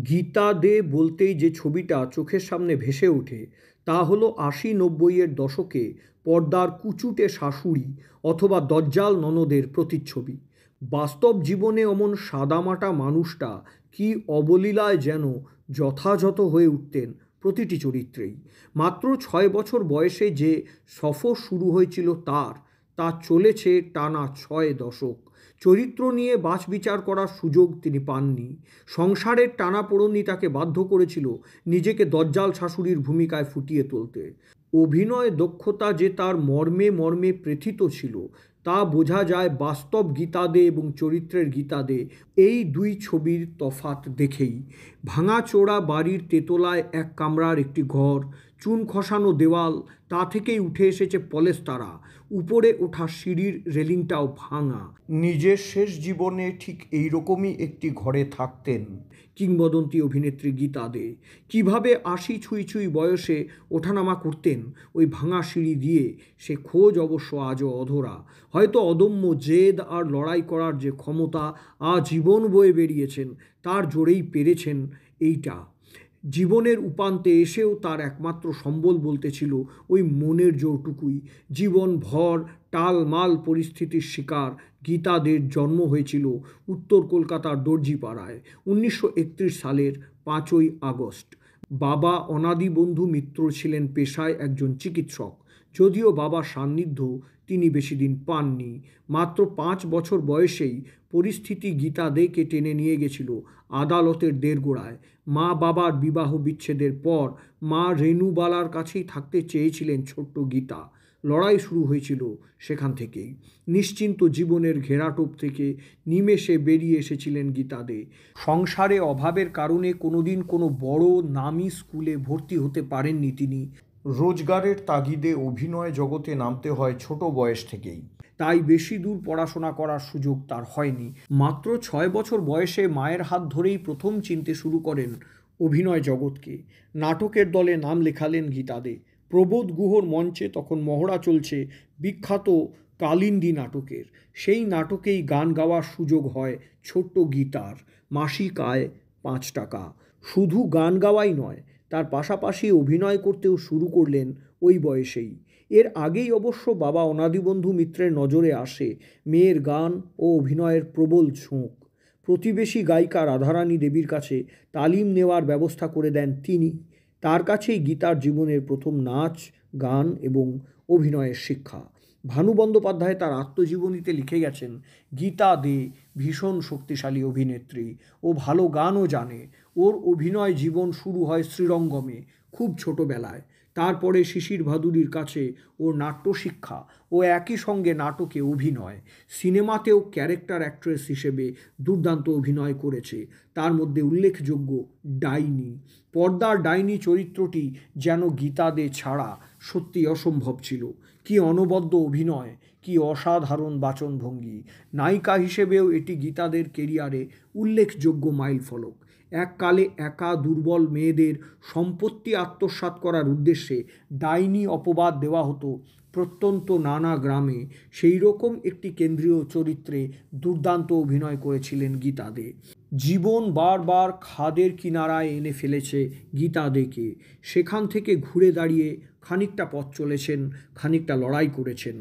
গীতা দে বলতেই যে ছবিটা চোখের সামনে ভেসে ওঠে তা হলো ৮০-৯০-এর দশকে পর্দার কুচুটে শাশুড়ি অথবা দজ্জাল ননদের প্রতিচ্ছবি। বাস্তব জীবনে অমন সাদামাটা মানুষটা কি অবলীলায় যেন যথাযথ হয়ে উঠতেন প্রতিটি চরিত্রেই। মাত্র ৬ বছর বয়সে যে সফর শুরু হয়েছিল তা চলেছে টানা ৬ দশক। চরিত্র নিয়ে বাছবিচার করার সুযোগ তিনি পাননি। সংসারের টানাপোড়েনই তাকে বাধ্য করেছিল নিজেকে দজ্জাল শাশুড়ির ভূমিকায় ফুটিয়ে তুলতে। অভিনয় দক্ষতা যে তার মর্মে মর্মে প্রথিত ছিল তা বোঝা যায় বাস্তব গীতা দে এবং চরিত্রের গীতা দে এই দুই ছবির তফাৎ দেখেই। ভাঙাচোরা বাড়ির তেতলায় এক কামরার একটি ঘর, চুন খসানো দেওয়াল, তা থেকেই উঠে এসেছে পলেস্তারা, উপরে ওঠা সিঁড়ির রেলিংটাও ভাঙা। নিজের শেষ জীবনে ঠিক এইরকমই একটি ঘরে থাকতেন কিংবদন্তি অভিনেত্রী গীতা দে। কীভাবে ৮০ ছুঁই ছুঁই বয়সে ওঠানামা করতেন ওই ভাঙা সিঁড়ি দিয়ে, সে খোঁজ অবশ্য আজও অধরা। হয়তো অদম্য জেদ আর লড়াই করার যে ক্ষমতা আজীবন বয়ে বেরিয়েছেন তার জোরেই পেরেছেন এইটা। জীবনের উপান্তে এসেও তার একমাত্র সম্বল বলতে ছিল ওই মনের জোরটুকুই। জীবনভর টালমাল পরিস্থিতির শিকার গীতা দের জন্ম হয়েছিল উত্তর কলকাতার দর্জিপাড়ায় ১৯৩১ সালের ৫ই আগস্ট। বাবা অনাদি বন্ধু মিত্র ছিলেন পেশায় একজন চিকিৎসক, যদিও বাবার সান্নিধ্য তিনি বেশি দিন পাননি। মাত্র ৫ বছর বয়সেই পরিস্থিতি গীতা দেকে টেনে নিয়ে গেছিল আদালতের দেড়গোড়ায়। মা বাবার বিবাহ বিচ্ছেদের পর মা রেণুবালার কাছেই থাকতে চেয়েছিলেন ছোট্ট গীতা। লড়াই শুরু হয়েছিল সেখান থেকেই। নিশ্চিন্ত জীবনের ঘেরাটোপ থেকে নিমেষে বেরিয়ে এসেছিলেন গীতা দে। সংসারে অভাবের কারণে কোনোদিন কোনো বড় নামী স্কুলে ভর্তি হতে পারেননি তিনি। রোজগারের তাগিদে অভিনয় জগতে নামতে হয় ছোট বয়স থেকেই, তাই বেশি দূর পড়াশোনা করার সুযোগ তার হয়নি। মাত্র ৬ বছর বয়সে মায়ের হাত ধরেই প্রথম চিনতে শুরু করেন অভিনয় জগৎকে। নাটকের দলে নাম লেখালেন গীতা দে। প্রবোধ গুহর মঞ্চে তখন মহড়া চলছে বিখ্যাত কালিন্দী নাটকের। সেই নাটকেই গান গাওয়ার সুযোগ হয় ছোট্ট গীতার। মাসিক আয় ৫ টাকা। শুধু গান গাওয়াই নয়, তার পাশাপাশি অভিনয় করতেও শুরু করলেন ওই বয়সেই। এর আগেই অবশ্য বাবা অনাদিবন্ধু মিত্রের নজরে আসে মেয়ের গান ও অভিনয়ের প্রবল ঝোঁক। প্রতিবেশী গায়িকা রাধারানী দেবীর কাছে তালিম নেওয়ার ব্যবস্থা করে দেন তিনি। তার কাছেই গীতার জীবনের প্রথম নাচ, গান এবং অভিনয়ের শিক্ষা। ভানু বন্দ্যোপাধ্যায় তার আত্মজীবনীতে লিখে গেছেন, গীতা দে ভীষণ শক্তিশালী অভিনেত্রী, ও ভালো গানও জানে। ওর অভিনয় জীবন শুরু হয় শ্রীরঙ্গমে খুব ছোটোবেলায়। তারপরে শিশির ভাদুড়ির কাছে ওর নাট্যশিক্ষা ও একই সঙ্গে নাটকে অভিনয়। সিনেমাতেও ক্যারেক্টার অ্যাক্ট্রেস হিসেবে দুর্দান্ত অভিনয় করেছে। তার মধ্যে উল্লেখযোগ্য ডাইনি। পর্দার ডাইনি চরিত্রটি যেন গীতা দে ছাড়া সত্যি অসম্ভব ছিল। কি অনবদ্য অভিনয়, কি অসাধারণ বাচনভঙ্গি। নায়িকা হিসেবেও এটি গীতাদের কেরিয়ারে উল্লেখযোগ্য মাইলফলক। এককালে একা দুর্বল মেয়েদের সম্পত্তি আত্মসাৎ করার উদ্দেশ্যে ডাইনি অপবাদ দেওয়া হতো প্রত্যন্ত নানা গ্রামে। সেই রকম একটি কেন্দ্রীয় চরিত্রে দুর্দান্ত অভিনয় করেছিলেন গীতা দে। জীবন বারবার খাদের কিনারায় এনে ফেলেছে গীতা দেকে। সেখান থেকে ঘুরে দাঁড়িয়ে খানিকটা পথ চলেছেন, খানিকটা লড়াই করেছেন।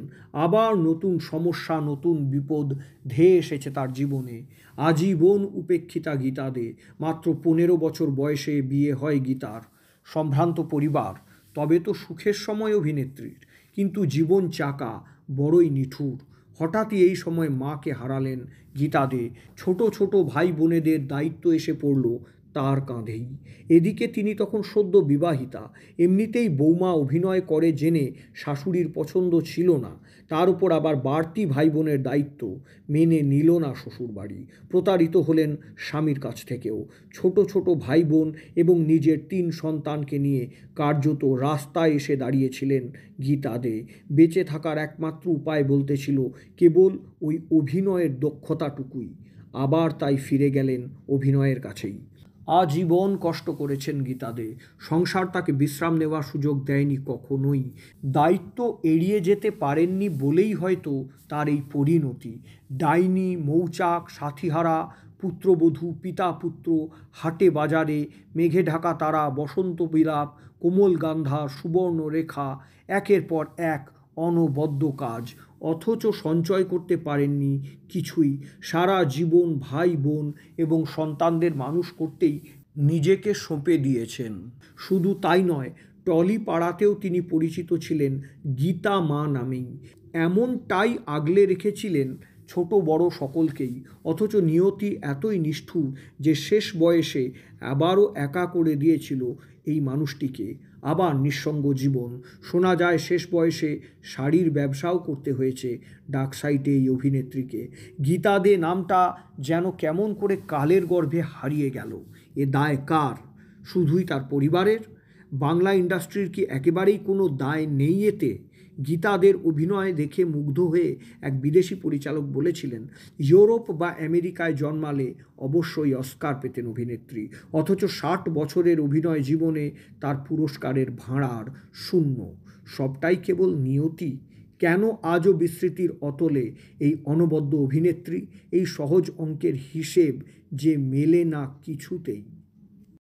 আবার নতুন সমস্যা, নতুন বিপদ ধেয়ে এসেছে তার জীবনে। আজীবন উপেক্ষিতা গীতা দে। মাত্র ১৫ বছর বয়সে বিয়ে হয় গীতার। সম্ভ্রান্ত পরিবার, তবে তো সুখের সময় অভিনেত্রীর। কিন্তু জীবন চাকা বড়ই নিঠুর। হঠাৎই এই সময় মাকে হারালেন গীতা দে। ছোট ছোট ভাই বোনেদের দায়িত্ব এসে পড়ল তার কাঁধেই। এদিকে তিনি তখন সদ্য বিবাহিতা। এমনিতেই বৌমা অভিনয় করে জেনে শাশুড়ির পছন্দ ছিল না, তার উপর আবার বাড়তি ভাই বোনের দায়িত্ব মেনে নিল না শ্বশুরবাড়ি। প্রতারিত হলেন স্বামীর কাছ থেকেও। ছোট ছোট ভাই বোন এবং নিজের ৩ সন্তানকে নিয়ে কার্যত রাস্তায় এসে দাঁড়িয়েছিলেন গীতা দে। বেঁচে থাকার একমাত্র উপায় বলতে ছিল কেবল ওই অভিনয়ের দক্ষতাটুকুই। আবার তাই ফিরে গেলেন অভিনয়ের কাছেই। আজীবন কষ্ট করেছেন গীতা দে। সংসার তাকে বিশ্রাম নেওয়ার সুযোগ দেয়নি কখনোই। দায়িত্ব এড়িয়ে যেতে পারেননি বলেই হয়তো তার এই পরিণতি। ডাইনি, মৌচাক, সাথীহারা, পুত্রবধূ, পিতা পুত্র, হাটে বাজারে, মেঘে ঢাকা তারা, বসন্ত বিলাপ, কোমল গান্ধার, সুবর্ণরেখা, একের পর এক অনবদ্য কাজ, অথচ সঞ্চয় করতে পারেননি কিছুই। সারা জীবন ভাই বোন এবং সন্তানদের মানুষ করতেই নিজেকে সঁপে দিয়েছেন। শুধু তাই নয়, টলি পাড়াতেও তিনি পরিচিত ছিলেন গীতা মা নামেই। এমনটাই আগলে রেখেছিলেন ছোট বড় সকলকেই। অথচ নিয়তি এতই নিষ্ঠুর যে শেষ বয়সে আবারও একা করে দিয়েছিল এই মানুষটিকে। আবার নিঃসঙ্গ জীবন। শোনা যায় শেষ বয়সে শাড়ির ব্যবসাও করতে হয়েছে ডাক সাইটে এই অভিনেত্রীকে। গীতা দে নামটা যেন কেমন করে কালের গর্ভে হারিয়ে গেল। এ দায় কার? শুধুই তার পরিবারের? বাংলা ইন্ডাস্ট্রির কি একেবারেই কোনো দায় নেই এতে? গীতাদের অভিনয় দেখে মুগ্ধ হয়ে এক বিদেশি পরিচালক বলেছিলেন, ইউরোপ বা আমেরিকায় জন্মালে অবশ্যই অস্কার পেতেন অভিনেত্রী। অথচ 60 বছরের অভিনয় জীবনে তার পুরস্কারের ভাঁড়ার শূন্য। সবটাই কেবল নিয়তি? কেন আজও বিস্মৃতির অতলে এই অনবদ্য অভিনেত্রী? এই সহজ অঙ্কের হিসেব যে মেলে না কিছুতেই।